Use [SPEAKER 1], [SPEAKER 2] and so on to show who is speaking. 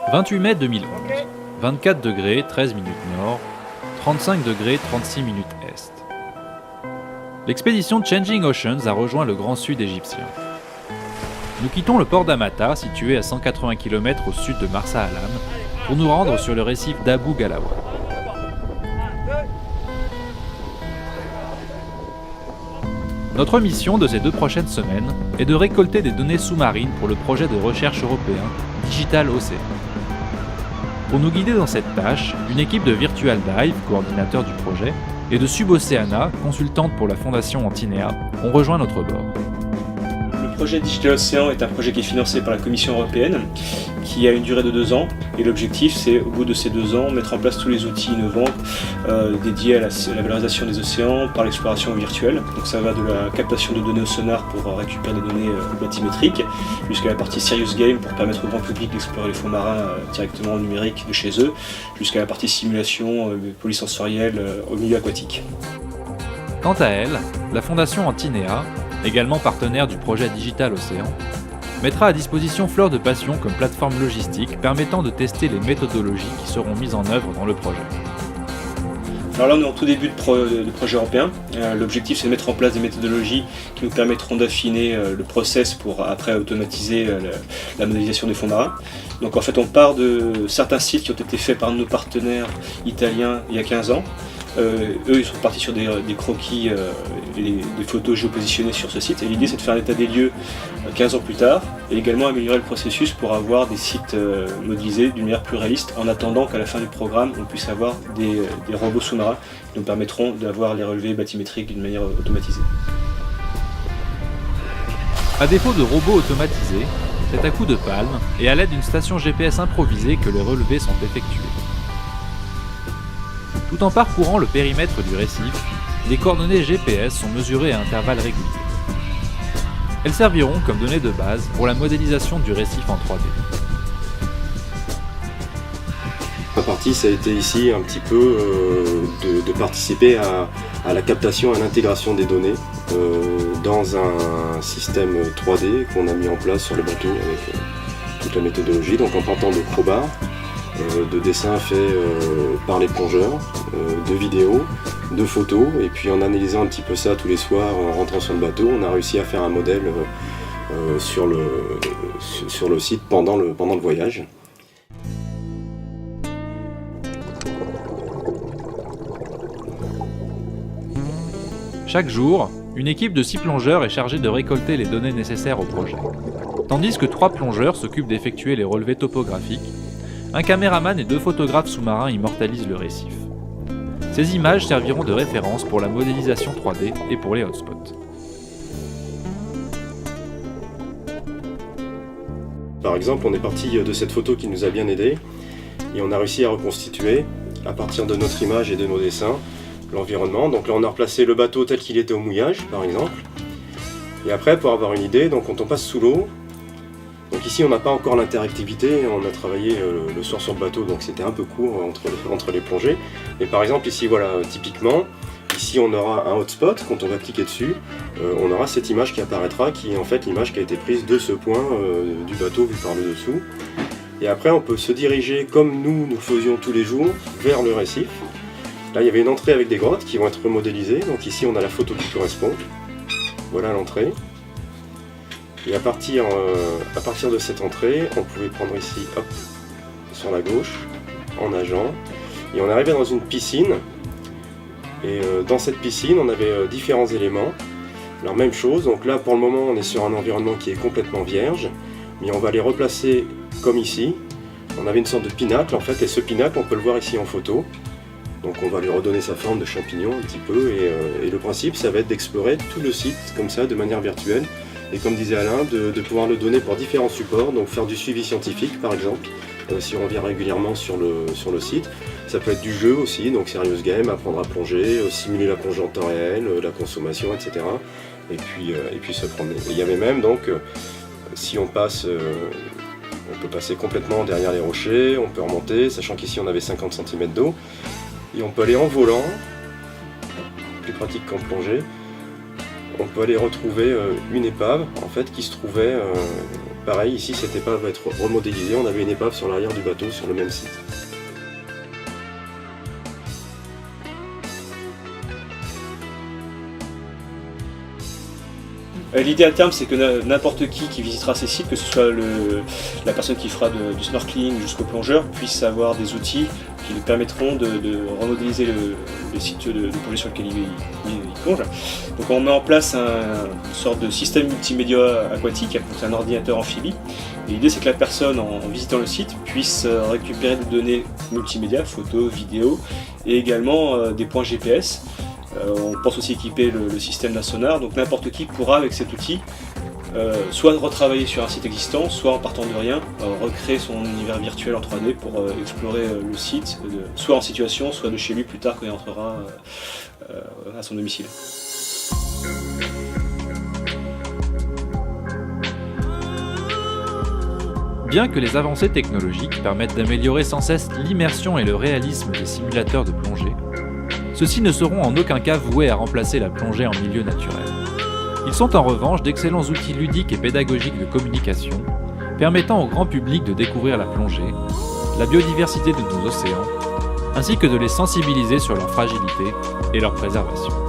[SPEAKER 1] 28 mai 2011, 24 degrés 13 minutes nord, 35 degrés 36 minutes est. L'expédition Changing Oceans a rejoint le Grand Sud égyptien. Nous quittons le port d'Amata, situé à 180 km au sud de Marsa Alam, pour nous rendre sur le récif d'Abu Galawa. Notre mission de ces 2 prochaines semaines est de récolter des données sous-marines pour le projet de recherche européen Digital Océan. Pour nous guider dans cette tâche, une équipe de Virtual Dive, coordinateur du projet, et de Suboceana, consultante pour la fondation Antinea, ont rejoint notre bord.
[SPEAKER 2] Le projet Digital Océan est un projet qui est financé par la Commission européenne, qui a une durée de 2 ans. Et l'objectif, c'est au bout de ces 2 ans, mettre en place tous les outils innovants dédiés à la valorisation des océans par l'exploration virtuelle. Donc ça va de la captation de données au sonar pour récupérer des données bathymétriques, jusqu'à la partie Serious Game pour permettre au grand public d'explorer les fonds marins directement en numérique de chez eux, jusqu'à la partie simulation polysensorielle au milieu aquatique.
[SPEAKER 1] Quant à elle, la fondation Antinea, également partenaire du projet Digital Océan, mettra à disposition Fleur de Passion comme plateforme logistique permettant de tester les méthodologies qui seront mises en œuvre dans le projet.
[SPEAKER 2] Alors là, on est en tout début de projet européen. L'objectif, c'est de mettre en place des méthodologies qui nous permettront d'affiner le process pour après automatiser la modélisation des fonds marins. Donc en fait, on part de certains sites qui ont été faits par nos partenaires italiens il y a 15 ans. Eux, ils sont partis sur des croquis et des photos géopositionnées sur ce site. Et l'idée, c'est de faire un état des lieux 15 ans plus tard et également améliorer le processus pour avoir des sites modélisés d'une manière plus réaliste en attendant qu'à la fin du programme, on puisse avoir des robots sous-marins qui nous permettront d'avoir les relevés bathymétriques d'une manière automatisée.
[SPEAKER 1] À défaut de robots automatisés, c'est à coup de palme et à l'aide d'une station GPS improvisée que les relevés sont effectués. Tout en parcourant le périmètre du récif, les coordonnées GPS sont mesurées à intervalles réguliers. Elles serviront comme données de base pour la modélisation du récif en 3D.
[SPEAKER 3] Ma partie, ça a été ici un petit peu de participer à la captation et à l'intégration des données dans un système 3D qu'on a mis en place sur le bateau avec toute la méthodologie, donc en partant de Probar, de dessins faits par les plongeurs, de vidéos, de photos, et puis en analysant un petit peu ça tous les soirs en rentrant sur le bateau, on a réussi à faire un modèle sur le site pendant le voyage.
[SPEAKER 1] Chaque jour, une équipe de 6 plongeurs est chargée de récolter les données nécessaires au projet. Tandis que 3 plongeurs s'occupent d'effectuer les relevés topographiques, un caméraman et 2 photographes sous-marins immortalisent le récif. Ces images serviront de référence pour la modélisation 3D et pour les hotspots.
[SPEAKER 3] Par exemple, on est parti de cette photo qui nous a bien aidé et on a réussi à reconstituer, à partir de notre image et de nos dessins, l'environnement. Donc là, on a replacé le bateau tel qu'il était au mouillage, par exemple. Et après, pour avoir une idée, donc quand on passe sous l'eau, donc ici on n'a pas encore l'interactivité, on a travaillé le soir sur le bateau, donc c'était un peu court entre les plongées. Mais par exemple ici, voilà, typiquement, ici on aura un hotspot, quand on va cliquer dessus, on aura cette image qui apparaîtra, qui est en fait l'image qui a été prise de ce point du bateau vu par le dessous. Et après on peut se diriger comme nous faisions tous les jours vers le récif. Là il y avait une entrée avec des grottes qui vont être remodélisées, donc ici on a la photo qui correspond. Voilà l'entrée. Et à partir de cette entrée, on pouvait prendre ici, hop, sur la gauche, en nageant. Et on arrivait dans une piscine. Et dans cette piscine, on avait différents éléments. Alors même chose, donc là pour le moment on est sur un environnement qui est complètement vierge. Mais on va les replacer comme ici. On avait une sorte de pinacle en fait, et ce pinacle on peut le voir ici en photo. Donc on va lui redonner sa forme de champignon un petit peu. Et le principe ça va être d'explorer tout le site comme ça de manière virtuelle. Et comme disait Alain, de pouvoir le donner pour différents supports, donc faire du suivi scientifique par exemple, si on revient régulièrement sur le site. Ça peut être du jeu aussi, donc Serious Game, apprendre à plonger, simuler la plongée en temps réel, la consommation, etc. Et puis se promener. Et il y avait même donc, si on passe, on peut passer complètement derrière les rochers, on peut remonter, sachant qu'ici on avait 50 cm d'eau, et on peut aller en volant, plus pratique qu'en plongée. On peut aller retrouver une épave en fait qui se trouvait pareil, ici cette épave va être remodélisée, on avait une épave sur l'arrière du bateau sur le même site.
[SPEAKER 2] L'idée à terme, c'est que n'importe qui visitera ces sites, que ce soit la personne qui fera du snorkeling jusqu'au plongeur, puisse avoir des outils qui lui permettront de remodéliser le site de plongée sur lequel il plonge. Donc on met en place une sorte de système multimédia aquatique, c'est un ordinateur amphibie. Et l'idée, c'est que la personne, en visitant le site, puisse récupérer des données multimédia, photos, vidéos, et également des points GPS. On pense aussi équiper le système d'un sonar, donc n'importe qui pourra avec cet outil soit retravailler sur un site existant, soit en partant de rien, recréer son univers virtuel en 3D pour explorer le site, soit en situation, soit de chez lui plus tard quand il entrera à son domicile.
[SPEAKER 1] Bien que les avancées technologiques permettent d'améliorer sans cesse l'immersion et le réalisme des simulateurs de plongée, ceux-ci ne seront en aucun cas voués à remplacer la plongée en milieu naturel. Ils sont en revanche d'excellents outils ludiques et pédagogiques de communication, permettant au grand public de découvrir la plongée, la biodiversité de nos océans, ainsi que de les sensibiliser sur leur fragilité et leur préservation.